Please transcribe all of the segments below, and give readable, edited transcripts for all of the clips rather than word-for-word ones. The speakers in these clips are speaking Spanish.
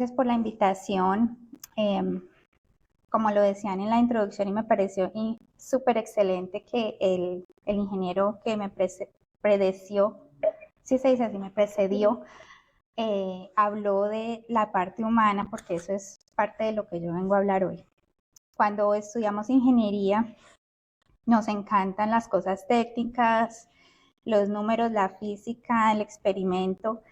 Gracias por la invitación. Como lo decían en la introducción, y me pareció súper excelente que el ingeniero que me predeció, si se dice así, me precedió, habló de la parte humana, porque eso es parte de lo que yo vengo a hablar hoy. Cuando estudiamos ingeniería, nos encantan las cosas técnicas, los números, la física, el experimento,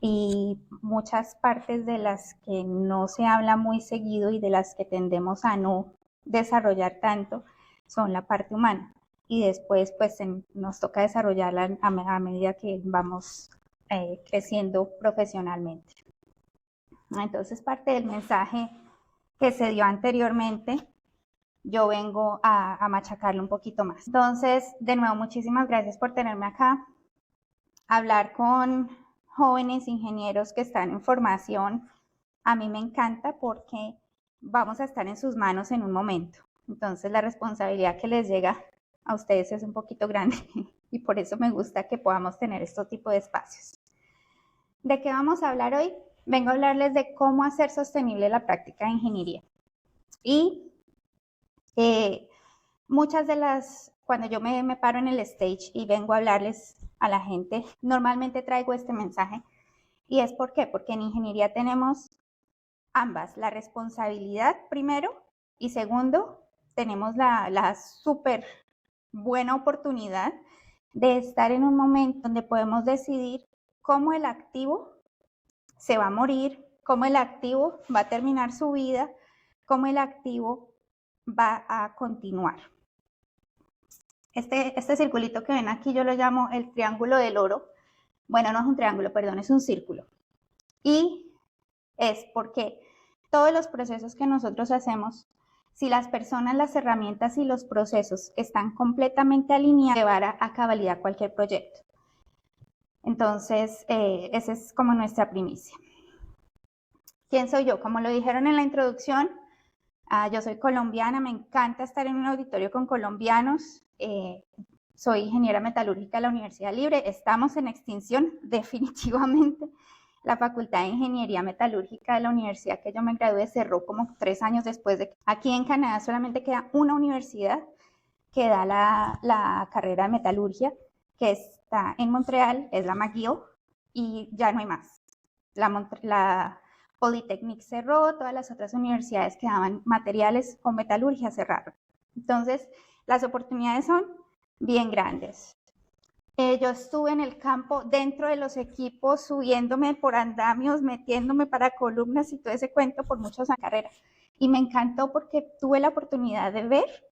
y muchas partes de las que no se habla muy seguido y de las que tendemos a no desarrollar tanto son la parte humana, y después pues nos toca desarrollarla a medida que vamos creciendo profesionalmente. Entonces, parte del mensaje que se dio anteriormente, yo vengo a machacarlo un poquito más. Entonces, de nuevo, muchísimas gracias por tenerme acá, hablar con jóvenes ingenieros que están en formación. A mí me encanta porque vamos a estar en sus manos en un momento. Entonces la responsabilidad que les llega a ustedes es un poquito grande y por eso me gusta que podamos tener este tipo de espacios. ¿De qué vamos a hablar hoy? Vengo a hablarles de cómo hacer sostenible la práctica de ingeniería. Y muchas de las, cuando yo me paro en el stage y vengo a hablarles a la gente, normalmente traigo este mensaje. ¿Y es por qué? Porque en ingeniería tenemos ambas, la responsabilidad primero, y segundo, tenemos la súper buena oportunidad de estar en un momento donde podemos decidir cómo el activo se va a morir, cómo el activo va a terminar su vida, cómo el activo va a continuar. Este circulito que ven aquí yo lo llamo el triángulo del oro. Bueno, no es un triángulo, perdón, es un círculo. Y es porque todos los procesos que nosotros hacemos, si las personas, las herramientas y los procesos están completamente alineados, llevar a cabalidad cualquier proyecto. Entonces, esa es como nuestra primicia. ¿Quién soy yo? Como lo dijeron en la introducción, yo soy colombiana, me encanta estar en un auditorio con colombianos. Soy ingeniera metalúrgica de la Universidad Libre, estamos en extinción definitivamente. La Facultad de Ingeniería Metalúrgica de la universidad que yo me gradué cerró como 3 años después de que aquí en Canadá solamente queda una universidad que da la carrera de metalurgia, que está en Montreal, es la McGill, y ya no hay más. La Polytechnic cerró, todas las otras universidades que daban materiales o metalurgia cerraron. Entonces, las oportunidades son bien grandes. Yo estuve en el campo, dentro de los equipos, subiéndome por andamios, metiéndome para columnas y todo ese cuento por muchos años de carrera. Y me encantó porque tuve la oportunidad de ver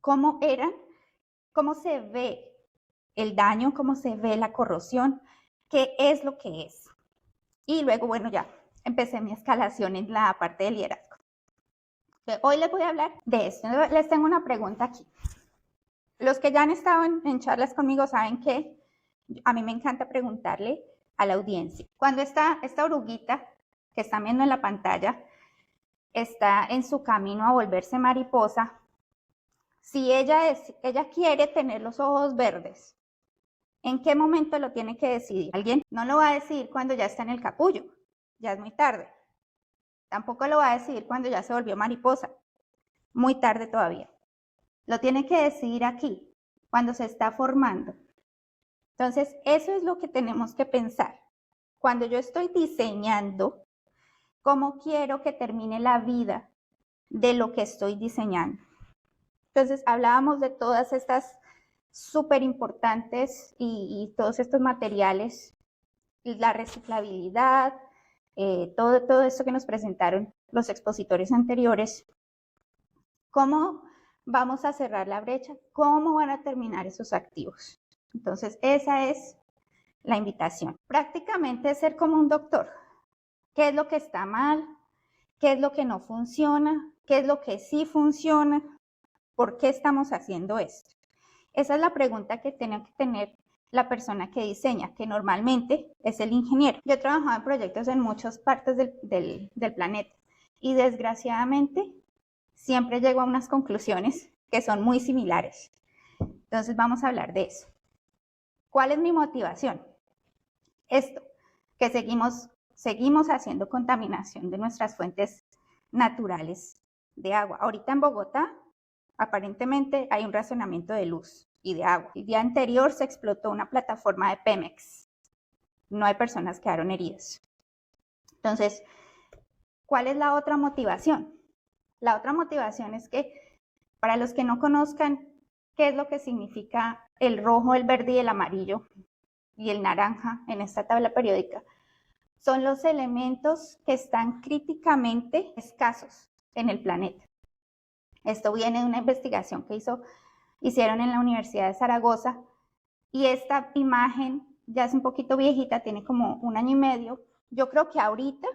cómo se ve el daño, cómo se ve la corrosión, qué es lo que es. Y luego, bueno, ya empecé mi escalación en la parte de liderazgo. Hoy les voy a hablar de esto. Les tengo una pregunta aquí. Los que ya han estado en charlas conmigo saben que a mí me encanta preguntarle a la audiencia. Cuando esta oruguita que están viendo en la pantalla está en su camino a volverse mariposa, si ella quiere tener los ojos verdes, ¿en qué momento lo tiene que decidir? Alguien no lo va a decidir cuando ya está en el capullo, ya es muy tarde. Tampoco lo va a decidir cuando ya se volvió mariposa, muy tarde todavía. Lo tiene que decidir aquí, cuando se está formando. Entonces, eso es lo que tenemos que pensar. Cuando yo estoy diseñando, ¿cómo quiero que termine la vida de lo que estoy diseñando? Entonces, hablábamos de todas estas súper importantes y todos estos materiales, la reciclabilidad, todo esto que nos presentaron los expositores anteriores. ¿Cómo vamos a cerrar la brecha? ¿Cómo van a terminar esos activos? Entonces, esa es la invitación. Prácticamente es ser como un doctor. ¿Qué es lo que está mal? ¿Qué es lo que no funciona? ¿Qué es lo que sí funciona? ¿Por qué estamos haciendo esto? Esa es la pregunta que tiene que tener la persona que diseña, que normalmente es el ingeniero. Yo he trabajado en proyectos en muchas partes del planeta y desgraciadamente siempre llego a unas conclusiones que son muy similares. Entonces vamos a hablar de eso. ¿Cuál es mi motivación? Esto, que seguimos seguimos haciendo contaminación de nuestras fuentes naturales de agua. Ahorita en Bogotá, aparentemente hay un racionamiento de luz y de agua. El día anterior se explotó una plataforma de Pemex. No hay personas que quedaron heridas. Entonces, ¿cuál es la otra motivación? La otra motivación es que, para los que no conozcan qué es lo que significa el rojo, el verde y el amarillo y el naranja en esta tabla periódica, son los elementos que están críticamente escasos en el planeta. Esto viene de una investigación que hicieron en la Universidad de Zaragoza, y esta imagen ya es un poquito viejita, tiene como 1 año y medio. Yo creo que ahorita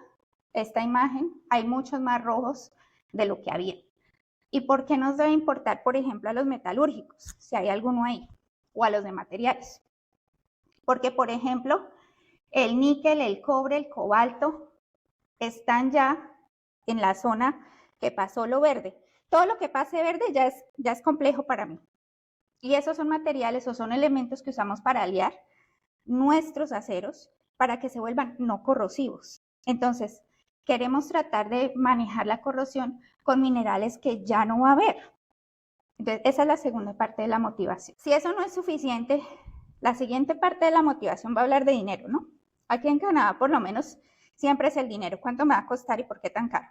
esta imagen hay muchos más rojos de lo que había. ¿Y por qué nos debe importar, por ejemplo, a los metalúrgicos, si hay alguno ahí, o a los de materiales? Porque, por ejemplo, el níquel, el cobre, el cobalto están ya en la zona que pasó lo verde. Todo lo que pase verde ya es complejo para mí. Y esos son materiales o son elementos que usamos para aliar nuestros aceros para que se vuelvan no corrosivos. Entonces, queremos tratar de manejar la corrosión con minerales que ya no va a haber. Entonces, esa es la segunda parte de la motivación. Si eso no es suficiente, la siguiente parte de la motivación va a hablar de dinero, ¿no? Aquí en Canadá, por lo menos, siempre es el dinero. ¿Cuánto me va a costar y por qué tan caro?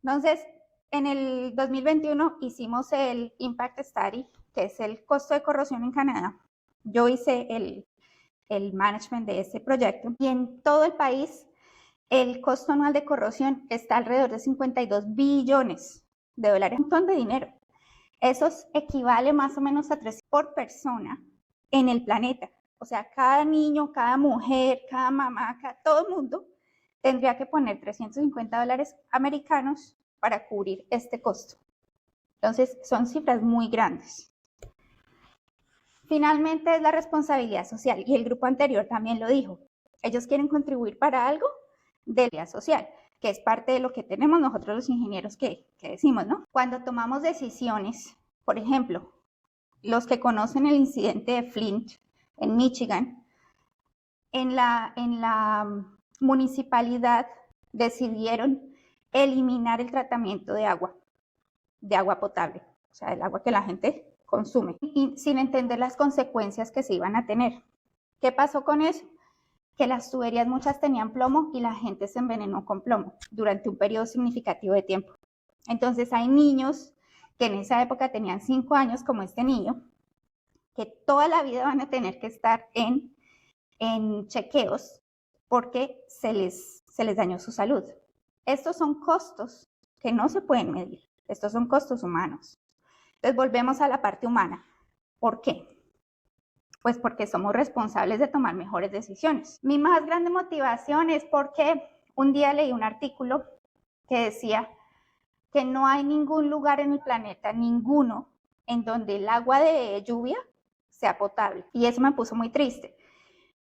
Entonces, en el 2021 hicimos el Impact Study, que es el costo de corrosión en Canadá. Yo hice el management de ese proyecto, y en todo el país el costo anual de corrosión está alrededor de 52 billones de dólares, un montón de dinero. Eso equivale más o menos a 3 por persona en el planeta. O sea, cada niño, cada mujer, cada mamá, todo el mundo tendría que poner 350 dólares americanos para cubrir este costo. Entonces, son cifras muy grandes. Finalmente, es la responsabilidad social, y el grupo anterior también lo dijo. Ellos quieren contribuir para algo de la social, que es parte de lo que tenemos nosotros los ingenieros que decimos, ¿no? Cuando tomamos decisiones, por ejemplo, los que conocen el incidente de Flint en Michigan, en la municipalidad decidieron eliminar el tratamiento de agua potable, o sea, el agua que la gente consume, y sin entender las consecuencias que se iban a tener. ¿Qué pasó con eso? Que las tuberías muchas tenían plomo y la gente se envenenó con plomo durante un periodo significativo de tiempo. Entonces hay niños que en esa época tenían 5 años, como este niño, que toda la vida van a tener que estar en chequeos porque se les dañó su salud. Estos son costos que no se pueden medir. Estos son costos humanos. Entonces volvemos a la parte humana. ¿Por qué? Pues porque somos responsables de tomar mejores decisiones. Mi más grande motivación es porque un día leí un artículo que decía que no hay ningún lugar en el planeta, ninguno, en donde el agua de lluvia sea potable. Y eso me puso muy triste,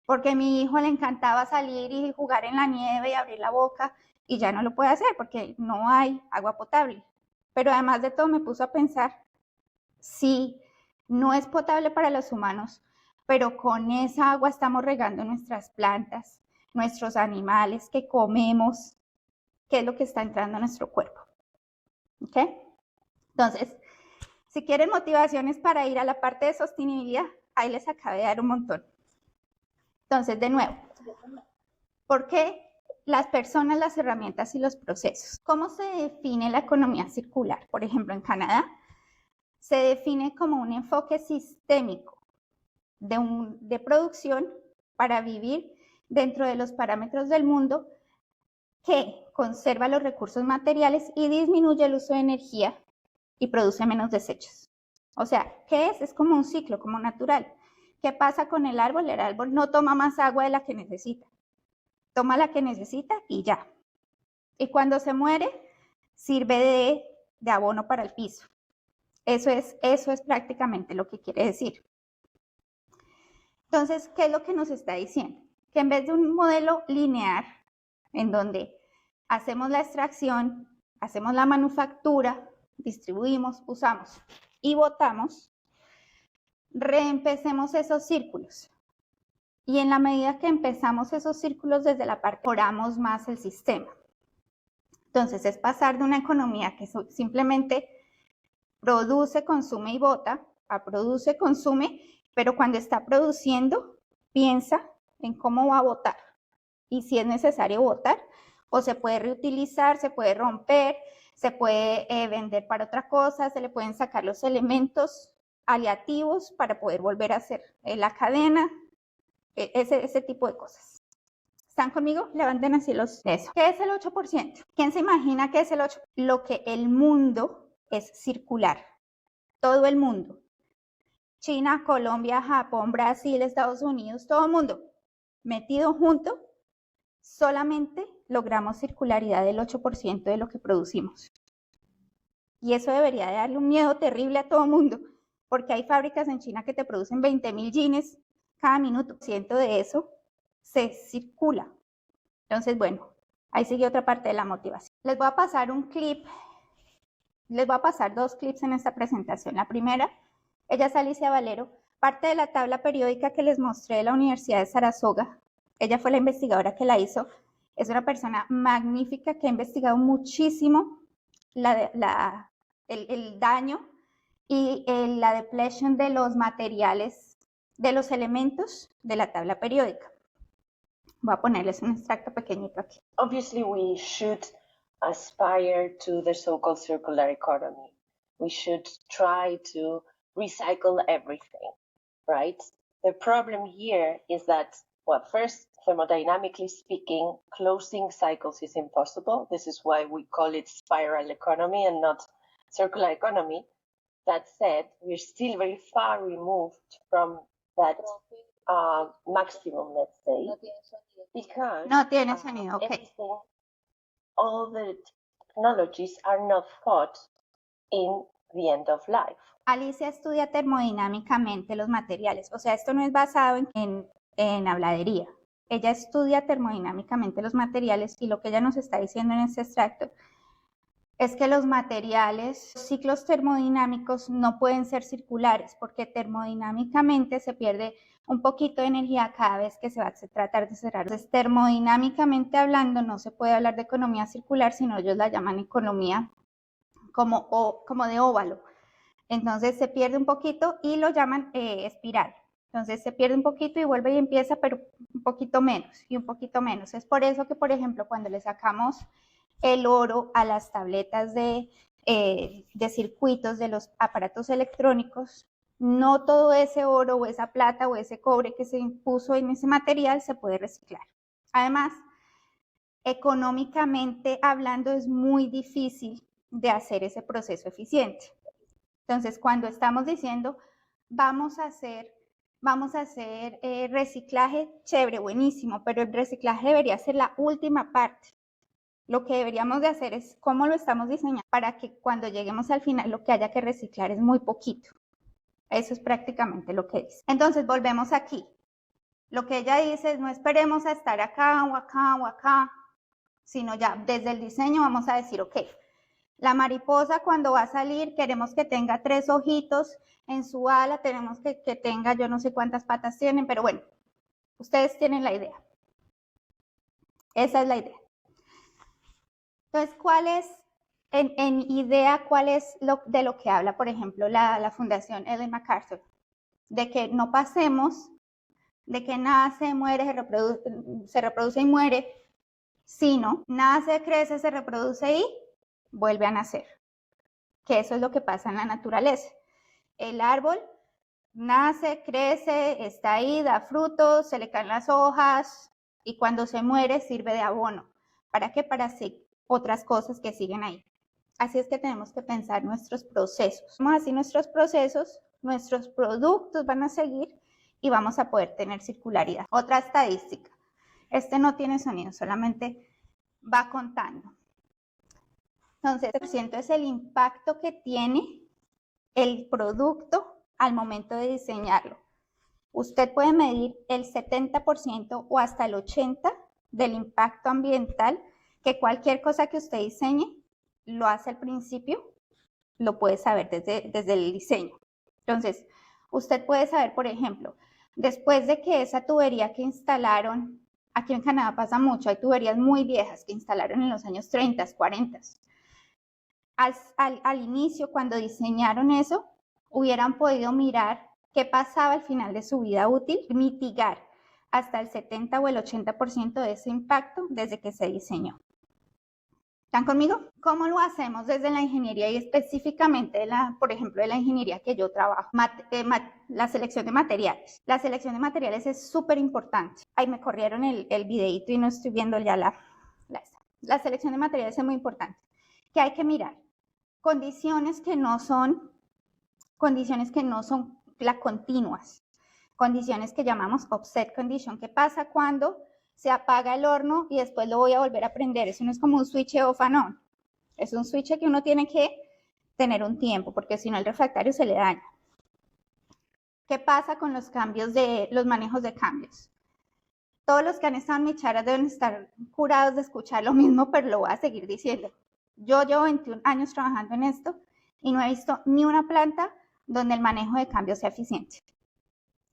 porque a mi hijo le encantaba salir y jugar en la nieve y abrir la boca, y ya no lo puede hacer porque no hay agua potable. Pero además de todo me puso a pensar, si no es potable para los humanos, pero con esa agua estamos regando nuestras plantas, nuestros animales que comemos, ¿qué es lo que está entrando a nuestro cuerpo? ¿Ok? Entonces, si quieren motivaciones para ir a la parte de sostenibilidad, ahí les acabé de dar un montón. Entonces, de nuevo, ¿por qué las personas, las herramientas y los procesos? ¿Cómo se define la economía circular? Por ejemplo, en Canadá se define como un enfoque sistémico de producción para vivir dentro de los parámetros del mundo, que conserva los recursos materiales y disminuye el uso de energía y produce menos desechos. O sea, ¿qué es? Es como un ciclo, como natural. ¿Qué pasa con el árbol? El árbol no toma más agua de la que necesita. Toma la que necesita y ya. Y cuando se muere, sirve de abono para el piso. Eso es prácticamente lo que quiere decir. Entonces, ¿qué es lo que nos está diciendo? Que en vez de un modelo lineal, en donde hacemos la extracción, hacemos la manufactura, distribuimos, usamos y botamos, reempecemos esos círculos. Y en la medida que empezamos esos círculos desde la parte, mejoramos más el sistema. Entonces es pasar de una economía que simplemente produce, consume y bota, a produce, consume, pero cuando está produciendo, piensa en cómo va a botar y si es necesario botar, o se puede reutilizar, se puede romper, se puede vender para otra cosa, se le pueden sacar los elementos aleativos para poder volver a hacer la cadena, ese tipo de cosas. ¿Están conmigo? Levanten así los de eso. ¿Qué es el 8%? ¿Quién se imagina qué es el 8%? Lo que el mundo es circular. Todo el mundo. China, Colombia, Japón, Brasil, Estados Unidos, todo el mundo metido junto, solamente logramos circularidad del 8% de lo que producimos. Y eso debería de darle un miedo terrible a todo el mundo, porque hay fábricas en China que te producen 20.000 jeans cada minuto. Ciento de eso se circula. Entonces, bueno, ahí sigue otra parte de la motivación. Les voy a pasar un clip, les voy a pasar dos clips en esta presentación. La primera, ella es Alicia Valero, parte de la tabla periódica que les mostré de la Universidad de Saratoga. Ella fue la investigadora que la hizo. Es una persona magnífica que ha investigado muchísimo el daño y la depletion de los materiales, de los elementos de la tabla periódica. Voy a ponerles un extracto pequeñito aquí. Obviously, we should aspire to the so-called circular economy. We should try to recycle everything, right? The problem here is that, well, first, thermodynamically speaking, closing cycles is impossible. This is why we call it spiral economy and not circular economy. That said, we're still very far removed from that maximum, let's say, because no tiene sonido, okay. All the technologies are not thought in the end of life. Alicia estudia termodinámicamente los materiales, o sea, esto no es basado en habladería. Ella estudia termodinámicamente los materiales y lo que ella nos está diciendo en este extracto es que los materiales, los ciclos termodinámicos no pueden ser circulares porque termodinámicamente se pierde un poquito de energía cada vez que se va a tratar de cerrar. Entonces, termodinámicamente hablando, no se puede hablar de economía circular, sino ellos la llaman economía como de óvalo. Entonces se pierde un poquito y lo llaman espiral. Entonces se pierde un poquito y vuelve y empieza, pero un poquito menos y un poquito menos. Es por eso que, por ejemplo, cuando le sacamos el oro a las tabletas de circuitos de los aparatos electrónicos, no todo ese oro o esa plata o ese cobre que se impuso en ese material se puede reciclar. Además, económicamente hablando, es muy difícil de hacer ese proceso eficiente. Entonces, cuando estamos diciendo vamos a hacer reciclaje, chévere, buenísimo, pero el reciclaje debería ser la última parte. Lo que deberíamos de hacer es cómo lo estamos diseñando para que cuando lleguemos al final lo que haya que reciclar es muy poquito. Eso es prácticamente lo que dice. Entonces, volvemos aquí. Lo que ella dice es no esperemos a estar acá o acá o acá, sino ya desde el diseño vamos a decir, ok, la mariposa cuando va a salir queremos que tenga 3 ojitos en su ala, tenemos que tenga, yo no sé cuántas patas tienen, pero bueno, ustedes tienen la idea. Esa es la idea. Entonces, ¿cuál es, en idea, cuál es de lo que habla, por ejemplo, la Fundación Ellen MacArthur? De que no pasemos, de que nace, muere, se reproduce y muere, sino nace, crece, se reproduce y vuelve a nacer. Que eso es lo que pasa en la naturaleza. El árbol nace, crece, está ahí, da frutos, se le caen las hojas y cuando se muere sirve de abono. ¿Para qué? Para hacer otras cosas que siguen ahí. Así es que tenemos que pensar nuestros procesos. Así nuestros procesos, nuestros productos van a seguir y vamos a poder tener circularidad. Otra estadística. Este no tiene sonido, solamente va contando. Entonces, el % es el impacto que tiene el producto al momento de diseñarlo. Usted puede medir el 70% o hasta el 80% del impacto ambiental que cualquier cosa que usted diseñe lo hace al principio, lo puede saber desde el diseño. Entonces, usted puede saber, por ejemplo, Después de que esa tubería que instalaron, aquí en Canadá pasa mucho, hay tuberías muy viejas que instalaron en los años 30, 40. Al inicio, cuando diseñaron eso, hubieran podido mirar qué pasaba al final de su vida útil, mitigar hasta el 70 o el 80% de ese impacto desde que se diseñó. ¿Están conmigo? ¿Cómo lo hacemos desde la ingeniería y específicamente, por ejemplo, de la ingeniería que yo trabajo? La selección de materiales. La selección de materiales es súper importante. Ahí me corrieron el videito y no estoy viendo ya la selección de materiales es muy importante. ¿Qué hay que mirar? Condiciones que no son las continuas. Condiciones que llamamos offset condition. ¿Qué pasa cuando se apaga el horno y después lo voy a volver a prender? Eso no es como un switch off and on. Es un switch que uno tiene que tener un tiempo, porque si no el refractario se le daña. ¿Qué pasa con los cambios los manejos de cambios? Todos los que han estado en mi charla deben estar curados de escuchar lo mismo, pero lo voy a seguir diciendo. Yo llevo 21 años trabajando en esto y no he visto ni una planta donde el manejo de cambios sea eficiente.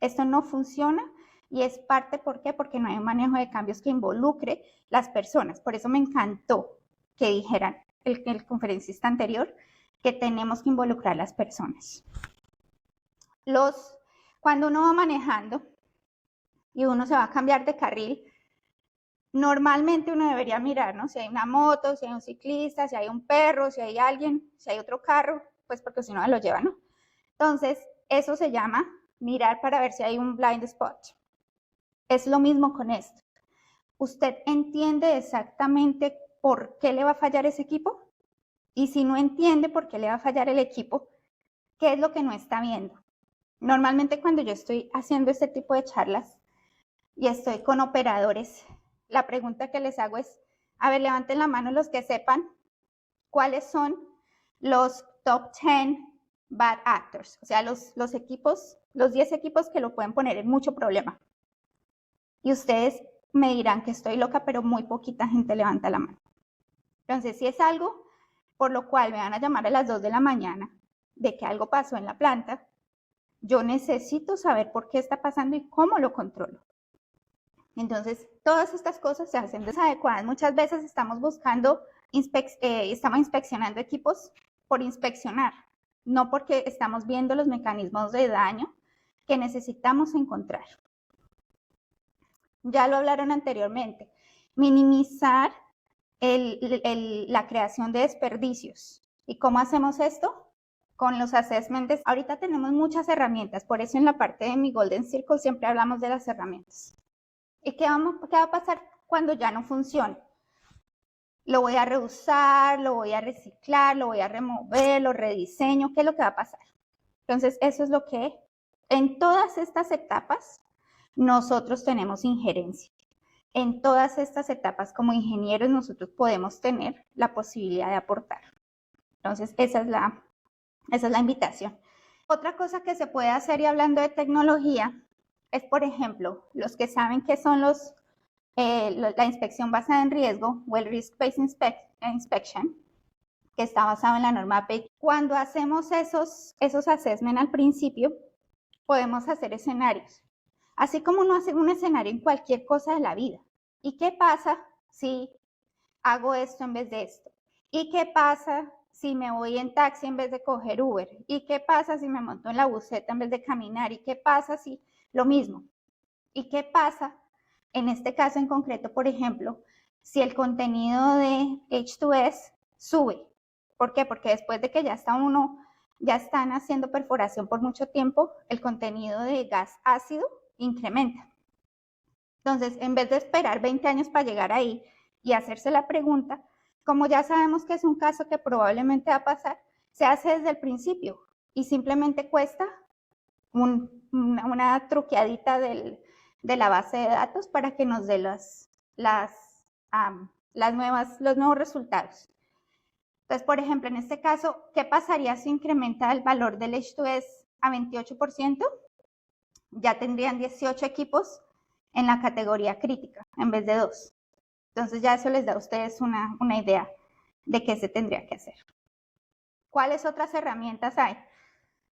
Esto no funciona y es parte, ¿por qué? Porque no hay un manejo de cambios que involucre las personas. Por eso me encantó que dijeran el conferencista anterior que tenemos que involucrar a las personas. Cuando uno va manejando y uno se va a cambiar de carril, normalmente uno debería mirar, ¿no? Si hay una moto, si hay un ciclista, si hay un perro, si hay alguien, si hay otro carro, pues porque si no se lo lleva, ¿no? Entonces, eso se llama mirar para ver si hay un blind spot. Es lo mismo con esto. ¿Usted entiende exactamente por qué le va a fallar ese equipo? Y si no entiende por qué le va a fallar el equipo, ¿qué es lo que no está viendo? Normalmente cuando yo estoy haciendo este tipo de charlas y estoy con operadores, la pregunta que les hago es, a ver, levanten la mano los que sepan cuáles son los top 10 bad actors, o sea, los equipos, los 10 equipos que lo pueden poner en mucho problema. Y ustedes me dirán que estoy loca, pero muy poquita gente levanta la mano. Entonces, si es algo por lo cual me van a llamar a las 2 de la mañana de que algo pasó en la planta, yo necesito saber por qué está pasando y cómo lo controlo. Entonces, todas estas cosas se hacen desadecuadas. Muchas veces estamos estamos inspeccionando equipos por inspeccionar, no porque estamos viendo los mecanismos de daño que necesitamos encontrar. Ya lo hablaron anteriormente. Minimizar la creación de desperdicios. ¿Y cómo hacemos esto? Con los assessments. Ahorita tenemos muchas herramientas, por eso en la parte de mi Golden Circle siempre hablamos de las herramientas. ¿Y qué va a pasar cuando ya no funcione? Lo voy a reusar, lo voy a reciclar, lo voy a remover, lo rediseño. ¿Qué es lo que va a pasar? Entonces, eso es lo que en todas estas etapas nosotros tenemos injerencia. En todas estas etapas como ingenieros nosotros podemos tener la posibilidad de aportar. Entonces, esa es la invitación. Otra cosa que se puede hacer y hablando de tecnología es, por ejemplo, los que saben qué son la inspección basada en riesgo o el Risk-Based Inspection, que está basado en la norma APEC. Cuando hacemos esos assessment al principio, podemos hacer escenarios. Así como uno hace un escenario en cualquier cosa de la vida. ¿Y qué pasa si hago esto en vez de esto? ¿Y qué pasa si me voy en taxi en vez de coger Uber? ¿Y qué pasa si me monto en la buseta en vez de caminar? ¿Y qué pasa si lo mismo? ¿Y qué pasa en este caso en concreto, por ejemplo, si el contenido de H2S sube? ¿Por qué? Porque después de que ya están haciendo perforación por mucho tiempo, el contenido de gas ácido incrementa. Entonces, en vez de esperar 20 años para llegar ahí y hacerse la pregunta, como ya sabemos que es un caso que probablemente va a pasar, se hace desde el principio y simplemente cuesta una truqueadita de la base de datos para que nos dé los nuevos resultados. Entonces, por ejemplo, en este caso, ¿qué pasaría si incrementa el valor del H2S a 28%? Ya tendrían 18 equipos en la categoría crítica en vez de 2. Entonces ya eso les da a ustedes una idea de qué se tendría que hacer. ¿Cuáles otras herramientas hay?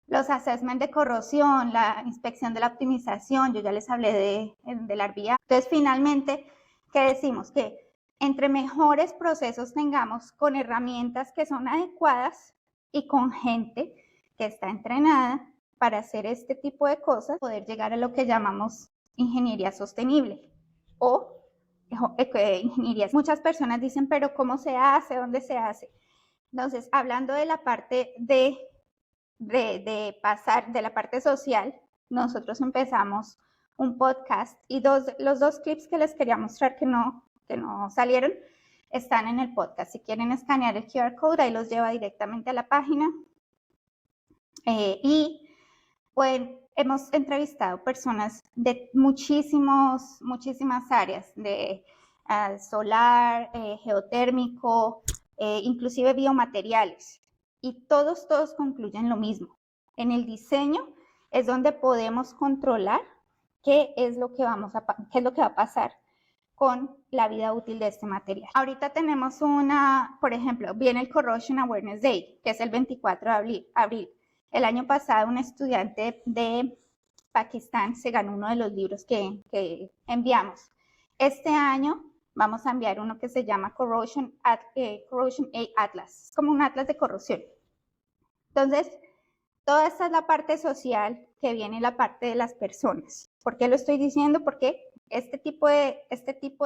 los assessment de corrosión, la inspección de la optimización, yo ya les hablé del RBA. Entonces, finalmente, ¿qué decimos? Que entre mejores procesos tengamos con herramientas que son adecuadas y con gente que está entrenada para hacer este tipo de cosas, poder llegar a lo que llamamos ingeniería sostenible o ingeniería. Muchas personas dicen, pero ¿cómo se hace? ¿Dónde se hace? Entonces, hablando de la parte de pasar de la parte social, nosotros empezamos un podcast y los dos clips que les quería mostrar que no salieron están en el podcast. Si quieren escanear el QR code, ahí los lleva directamente a la página. Y pues, hemos entrevistado personas de muchísimas áreas, de solar, geotérmico, inclusive biomateriales. Y todos concluyen lo mismo. En el diseño es donde podemos controlar qué es lo que va a pasar con la vida útil de este material. Ahorita tenemos por ejemplo, viene el Corrosion Awareness Day, que es el 24 de abril. El año pasado un estudiante de Pakistán se ganó uno de los libros que enviamos. Este año vamos a enviar uno que se llama Corrosion Atlas, es como un atlas de corrosión. Entonces, toda esta es la parte social que viene la parte de las personas. ¿Por qué lo estoy diciendo? Porque este tipo de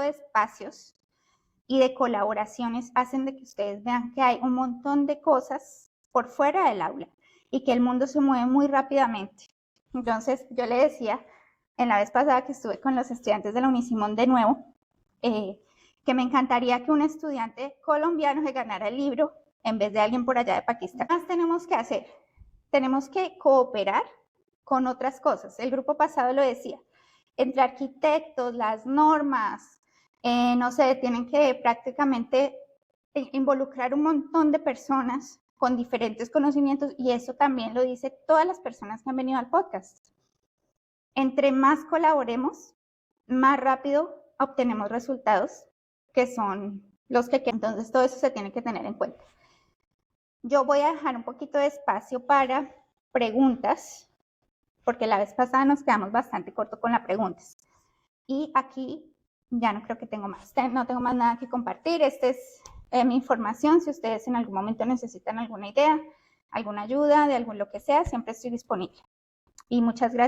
espacios y de colaboraciones hacen de que ustedes vean que hay un montón de cosas por fuera del aula y que el mundo se mueve muy rápidamente. Entonces, yo le decía en la vez pasada que estuve con los estudiantes de la Unisimón de nuevo, que me encantaría que un estudiante colombiano se ganara el libro en vez de alguien por allá de Pakistán. ¿Qué más tenemos que hacer? Tenemos que cooperar con otras cosas. El grupo pasado lo decía, entre arquitectos, las normas, no sé, tienen que prácticamente involucrar un montón de personas con diferentes conocimientos, y eso también lo dice todas las personas que han venido al podcast. Entre más colaboremos, más rápido obtenemos resultados que son los que queremos. Entonces, todo eso se tiene que tener en cuenta. Yo voy a dejar un poquito de espacio para preguntas, porque la vez pasada nos quedamos bastante corto con las preguntas. Y aquí ya no creo que no tengo más nada que compartir. Esta es mi información. Si ustedes en algún momento necesitan alguna idea, alguna ayuda, de lo que sea, siempre estoy disponible. Y muchas gracias.